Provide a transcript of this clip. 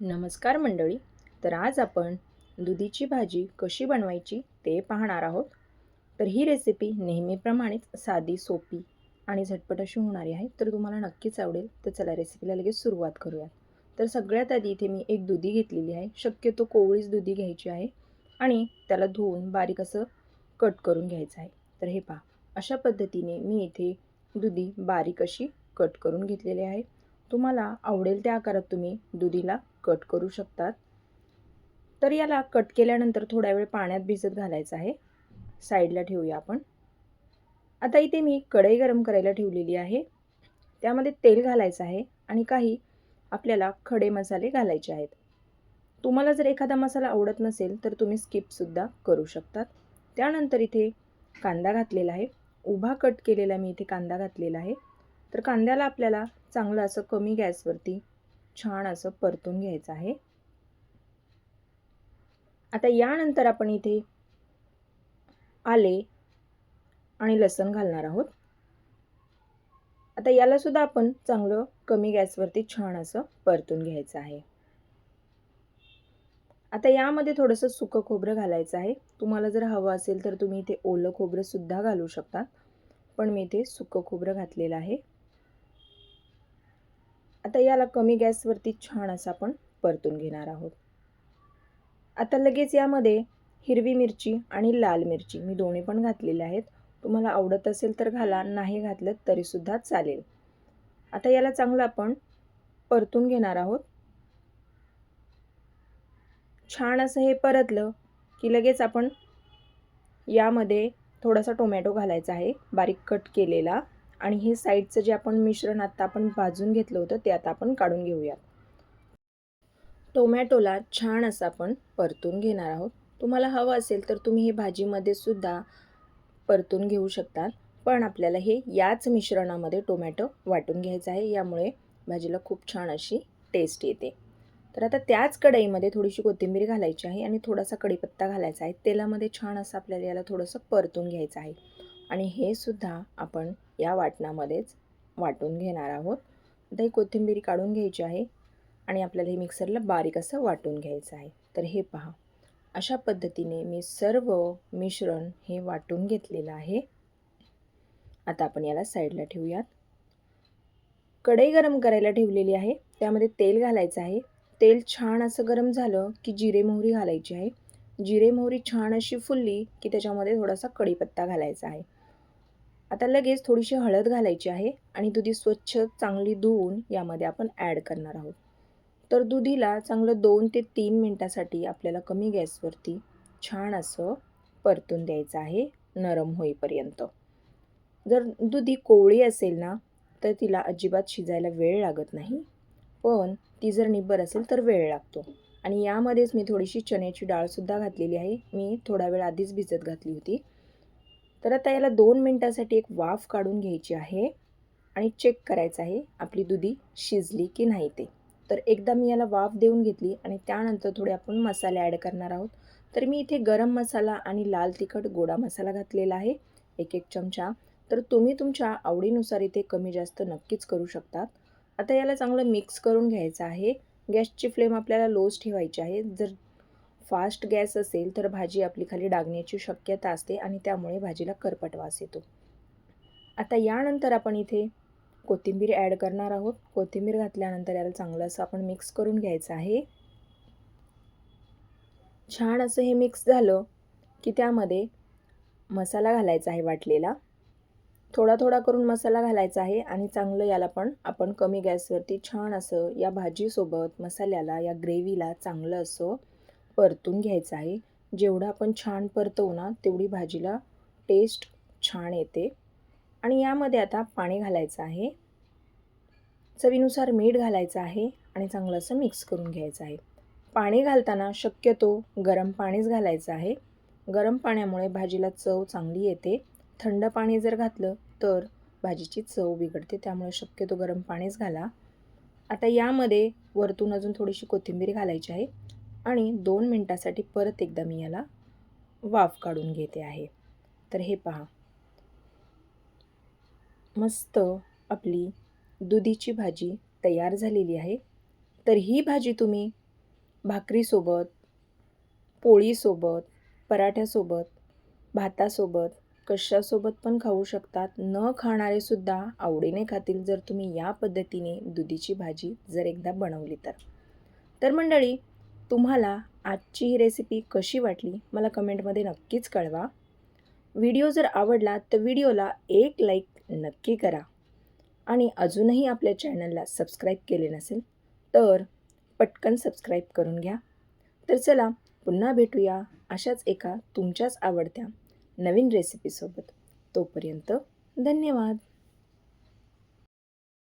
नमस्कार मंडळी. तर आज आपण दुधीची भाजी कशी बनवायची ते पाहणार आहोत. तर ही रेसिपी नेहमीप्रमाणेच साधी, सोपी आणि झटपट अशी होणारी आहे. तर तुम्हाला नक्कीच आवडेल. तर चला रेसिपीला लगेच सुरुवात करूयात. तर सगळ्यात आधी इथे मी एक दुधी घेतलेली आहे. शक्यतो कोवळीच दुधी घ्यायची आहे आणि त्याला धुवून बारीक असं कट करून घ्यायचं आहे. तर हे पहा, अशा पद्धतीने मी इथे दुधी बारीक अशी कट करून घेतलेली आहे. तुम्हाला आवडेल त्या आकारात तुम्ही दुधीला कट करू शकतात. तर याला कट केल्यानंतर थोडा वेळ पाण्यात भिजत घालायचं आहे. साईडला ठेवूया आपण. आता इथे मी कढई गरम करायला ठेवलेली आहे. त्यामध्ये तेल घालायचं आहे आणि काही आपल्याला खडे मसाले घालायचे आहेत. तुम्हाला जर एखादा मसाला आवडत नसेल तर तुम्ही स्किपसुद्धा करू शकतात. त्यानंतर इथे कांदा घातलेला आहे. उभा कट केलेला मी इथे कांदा घातलेला आहे. तर कांद्याला आपल्याला चांगलं असं कमी गॅसवरती छान असं परतून घ्यायचं आहे. आता यानंतर आपण इथे आले आणि लसूण घालणार आहोत. आता याला सुद्धा आपण चांगलं कमी गॅसवरती छान असं परतून घ्यायचं आहे. आता यामध्ये थोडंसं सुकं खोबरं घालायचं आहे. तुम्हाला जर हवं असेल तर तुम्ही इथे ओलं खोबरं सुद्धा घालू शकता, पण मी इथे सुकं खोबरं घातलेलं आहे. आता याला कमी गॅसवरती छान असं आपण परतून घेणार आहोत. आता लगेच यामध्ये हिरवी मिरची आणि लाल मिरची मी दोन्ही पण घातलेल्या आहेत. तुम्हाला आवडत असेल तर घाला, नाही घातलं तरीसुद्धा चालेल. आता याला चांगलं आपण परतून घेणार आहोत. छान असं हे परतलं की लगेच आपण यामध्ये थोडासा टोमॅटो घालायचा आहे, बारीक कट केलेला. आणि हे साईडचं जे आपण मिश्रण आता आपण भाजून घेतलं होतं ते आता आपण काढून घेऊया. टोमॅटोला छान असं आपण परतून घेणार आहोत. तुम्हाला हवं असेल तर तुम्ही हे भाजीमध्ये सुद्धा परतून घेऊ शकतात, पण आपल्याला हे याच मिश्रणामध्ये टोमॅटो वाटून घ्यायचं आहे. यामुळे भाजीला खूप छान अशी टेस्ट येते. तर आता त्याच कढईमध्ये थोडीशी कोथिंबीर घालायची आहे आणि थोडासा कढीपत्ता घालायचा आहे. तेलामध्ये छान असं आपल्याला याला थोडंसं परतून घ्यायचं आहे आणि हे सुद्धा आपण या वाटणामध्येच वाटून घेणार आहोत. आता ही कोथिंबीर काढून घ्यायची आहे आणि आपल्याला हे मिक्सरला बारीक असं वाटून घ्यायचं आहे. तर हे पहा, अशा पद्धतीने मी सर्व मिश्रण हे वाटून घेतलेलं आहे. आता आपण याला साईडला ठेवूयात. कढई गरम करायला ठेवलेली आहे. त्यामध्ये तेल घालायचं आहे. तेल छान असं गरम झालं की जिरे मोहरी घालायची आहे. जिरे मोहरी छान अशी फुलली की त्याच्यामध्ये थोडासा कढीपत्ता घालायचा आहे. आता लगेच थोडीशी हळद घालायची आहे आणि दुधी स्वच्छ चांगली धुवून यामध्ये आपण ॲड करणार आहोत. तर दुधीला चांगलं 2 ते 3 मिनिटासाठी आपल्याला कमी गॅसवरती छान असं परतून द्यायचं आहे, नरम होईपर्यंत. जर दुधी कोवळी असेल ना तर तिला अजिबात शिजायला वेळ लागत नाही, पण ती जर निब्बर असेल तर वेळ लागतो. आणि यामध्येच मी थोडीशी चण्याची डाळसुद्धा घातलेली आहे. मी थोडा वेळ आधीच भिजत घातली होती. तर आता याला 2 मिनिटासाठी एक वाफ काढून घ्यायची आहे आणि चेक करायचं आहे आपली दुधी शिजली की नाही ते. तर एकदा मी याला वाफ देऊन घेतली आणि त्यानंतर थोडे आपण मसाले ॲड करणार आहोत. तर मी इथे गरम मसाला आणि लाल तिखट गोडा मसाला घातलेला आहे, 1-1 चमचा. तर तुम्ही तुमच्या आवडीनुसार इथे कमी जास्त नक्कीच करू शकतात. आता याला चांगलं मिक्स करून घ्यायचं आहे. गॅसची फ्लेम आपल्याला लोच ठेवायची आहे. जर फास्ट गॅस असेल तर भाजी आपली खाली डागण्याची शक्यता असते आणि त्यामुळे भाजीला करपट वास येतो. आता यानंतर आपण इथे कोथिंबीर ॲड करणार आहोत. कोथिंबीर घातल्यानंतर याला चांगलं असं आपण मिक्स करून घ्यायचं आहे. छान असं हे मिक्स झालं की त्यामध्ये मसाला घालायचा आहे वाटलेला. थोडा थोडा करून मसाला घालायचा आहे आणि चांगलं याला पण आपण कमी गॅसवरती छान असं या भाजीसोबत मसाल्याला, या ग्रेव्हीला चांगलं असं परतून घ्यायचं आहे. जेवढं आपण छान परतवू ना तेवढी भाजीला टेस्ट छान येते. आणि यामध्ये आता पाणी घालायचं आहे. चवीनुसार मीठ घालायचं आहे आणि चांगलं असं मिक्स करून घ्यायचं आहे. पाणी घालताना शक्यतो गरम पाणीच घालायचं आहे. गरम पाण्यामुळे भाजीला चव चांगली येते. थंड पाणी जर घातलं तर भाजीची चव बिघडते, त्यामुळे शक्यतो गरम पाणीच घाला. आता यामध्ये वरतून अजून थोडीशी कोथिंबीर घालायची आहे आणि 2 मिनिटासाठी परत एकदा मी याला वाफ काढून घेते आहे. तर हे पहा, मस्त आपली दुधीची भाजी तयार झालेली आहे. तर ही भाजी तुम्ही भाकरीसोबत, पोळीसोबत, पराठ्यासोबत, भातासोबत, कशासोबत पण खाऊ शकतात. न खाणारेसुद्धा आवडीने खातील जर तुम्ही या पद्धतीने दुधीची भाजी जर एकदा बनवली तर. तर मंडळी, तुम्हाला आजची ही रेसिपी कशी वाटली मला कमेंटमध्ये नक्कीच कळवा. व्हिडिओ जर आवडला तर व्हिडिओला एक लाईक नक्की करा आणि अजूनही आपल्या चॅनलला सबस्क्राईब केले नसेल तर पटकन सबस्क्राईब करून घ्या. तर चला पुन्हा भेटूया अशाच एका तुमच्याच आवडत्या नवीन रेसिपीसोबत. तोपर्यंत धन्यवाद.